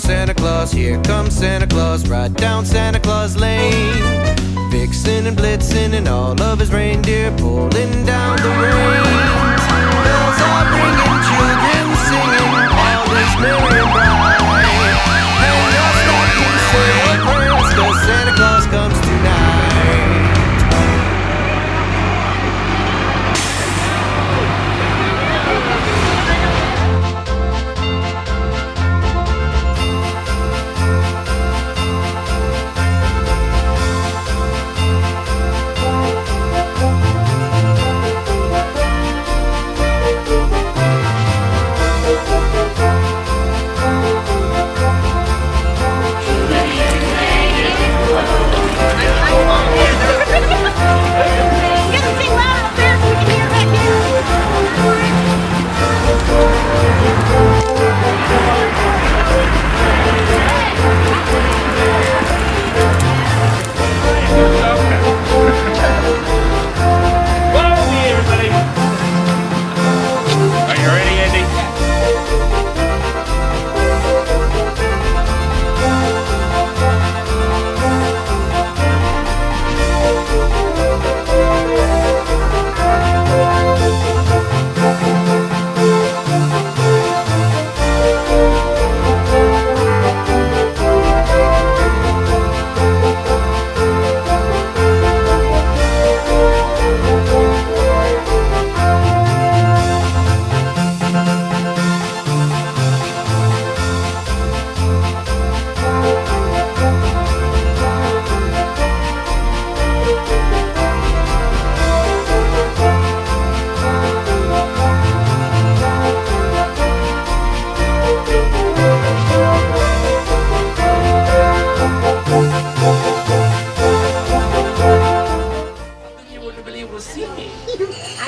Santa Claus, here comes Santa Claus, right down Santa Claus Lane. Vixen and Blitzen and all of his reindeer pulling down the reins. Bells are ringing, children singing, all is merry and bright. And your stockings say a prayer, 'cause Santa Claus comes tonight.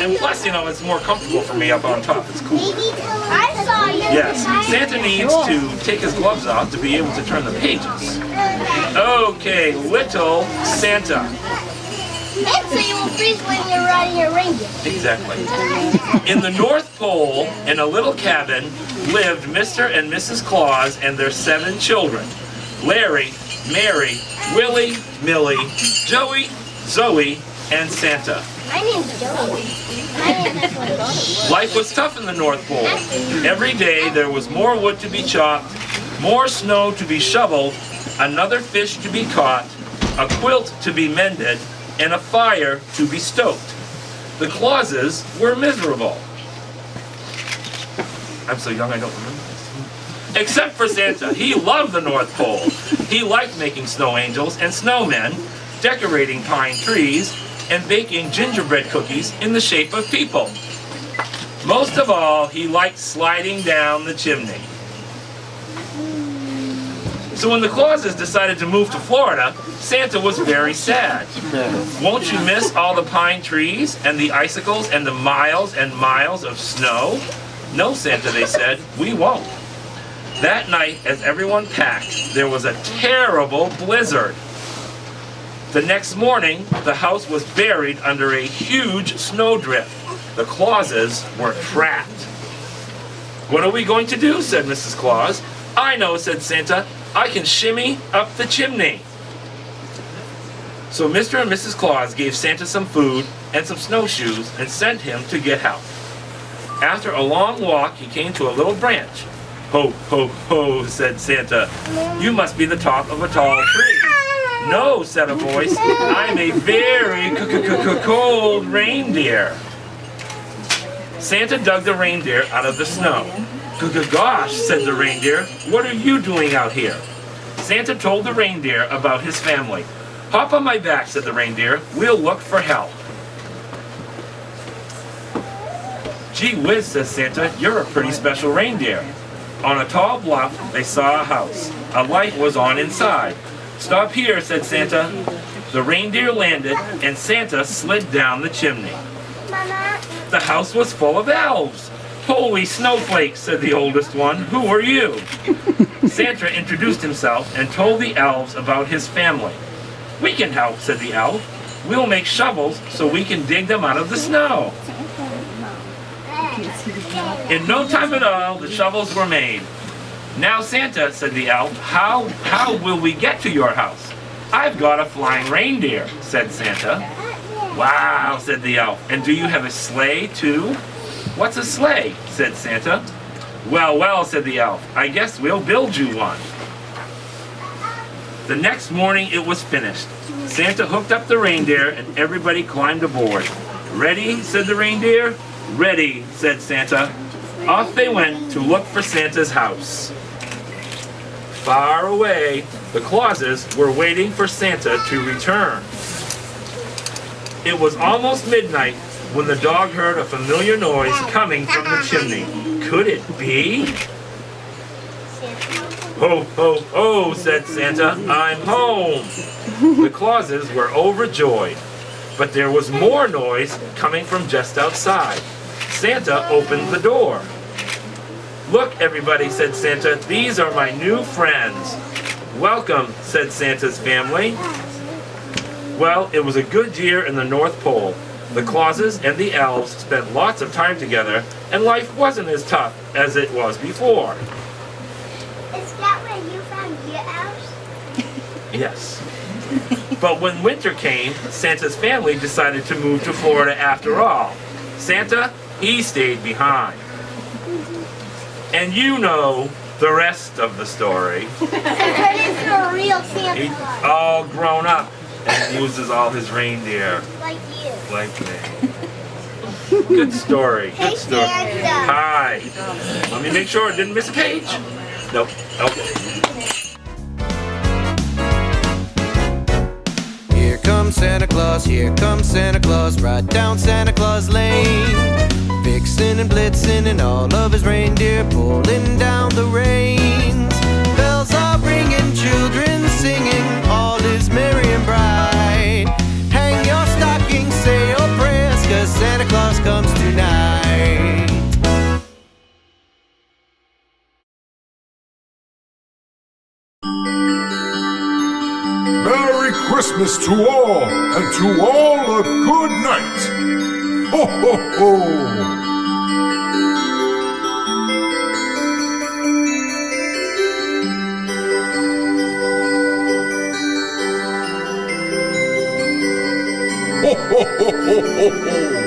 And plus, you know, it's more comfortable for me up on top. It's cool. I saw you. Yes, Santa needs to take his gloves off to be able to turn the pages. Okay, little Santa. And so you will freeze when you're riding your reindeer. Exactly. In the North Pole, in a little cabin, lived Mr. and Mrs. Claus and their 7 children. Larry, Mary, Willie, Millie, Joey, Zoe, and Santa. My name's Joey. Life was tough in the North Pole. Every day there was more wood to be chopped, more snow to be shoveled, another fish to be caught, a quilt to be mended, and a fire to be stoked. The Clauses were miserable. I'm so young I don't remember this. Except for Santa. He loved the North Pole. He liked making snow angels and snowmen, decorating pine trees, and baking gingerbread cookies in the shape of people. Most of all, he liked sliding down the chimney. So when the Clauses decided to move to Florida, Santa was very sad. Won't you miss all the pine trees and the icicles and the miles and miles of snow? No, Santa, they said, we won't. That night, as everyone packed, there was a terrible blizzard. The next morning, the house was buried under a huge snowdrift. The Clauses were trapped. What are we going to do? Said Mrs. Claus. I know, said Santa. I can shimmy up the chimney. So Mr. and Mrs. Claus gave Santa some food and some snowshoes and sent him to get help. After a long walk, he came to a little branch. Ho, ho, ho, said Santa. You must be the top of a tall tree. No, said a voice, I'm a very cold reindeer. Santa dug the reindeer out of the snow. Gosh, said the reindeer, what are you doing out here? Santa told the reindeer about his family. Hop on my back, said the reindeer, we'll look for help. Gee whiz, says Santa, you're a pretty special reindeer. On a tall bluff, they saw a house. A light was on inside. Stop here, said Santa. The reindeer landed, and Santa slid down the chimney. Mama. The house was full of elves. Holy snowflakes, said the oldest one. Who are you? Santa introduced himself and told the elves about his family. We can help, said the elf. We'll make shovels so we can dig them out of the snow. In no time at all, the shovels were made. Now Santa, said the elf, how will we get to your house? I've got a flying reindeer, said Santa. Wow, said the elf, and do you have a sleigh too? What's a sleigh? Said Santa. Well, well, said the elf, I guess we'll build you one. The next morning it was finished. Santa hooked up the reindeer and everybody climbed aboard. Ready, said the reindeer. Ready, said Santa. Off they went to look for Santa's house. Far away, the Clauses were waiting for Santa to return. It was almost midnight when the dog heard a familiar noise coming from the chimney. Could it be? Ho, ho, ho, said Santa, I'm home. The Clauses were overjoyed, but there was more noise coming from just outside. Santa opened the door. Look, everybody, said Santa, these are my new friends. Welcome, said Santa's family. Well, it was a good year in the North Pole. The Clauses and the elves spent lots of time together, and life wasn't as tough as it was before. Is that where you found your elves? Yes. But when winter came, Santa's family decided to move to Florida after all. Santa, he stayed behind. And you know the rest of the story. So turn into a real Santa He's Claus. all grown up and uses all his reindeer Like you. like me. Good story. Hey, Good story. Santa. Hi. Let me make sure I didn't miss a page. Nope. Okay. Here comes Santa Claus, here comes Santa Claus, right down Santa Claus Lane. Vixen and Blitzen and all of his reindeer pulling down the reins. Bells are ringing, children singing, all is merry and bright. Hang your stockings, say your prayers, 'cause Santa Claus comes tonight. Merry Christmas to all, and to all a good night. Ho, ho, ho! Ho, ho, ho, ho, ho, ho!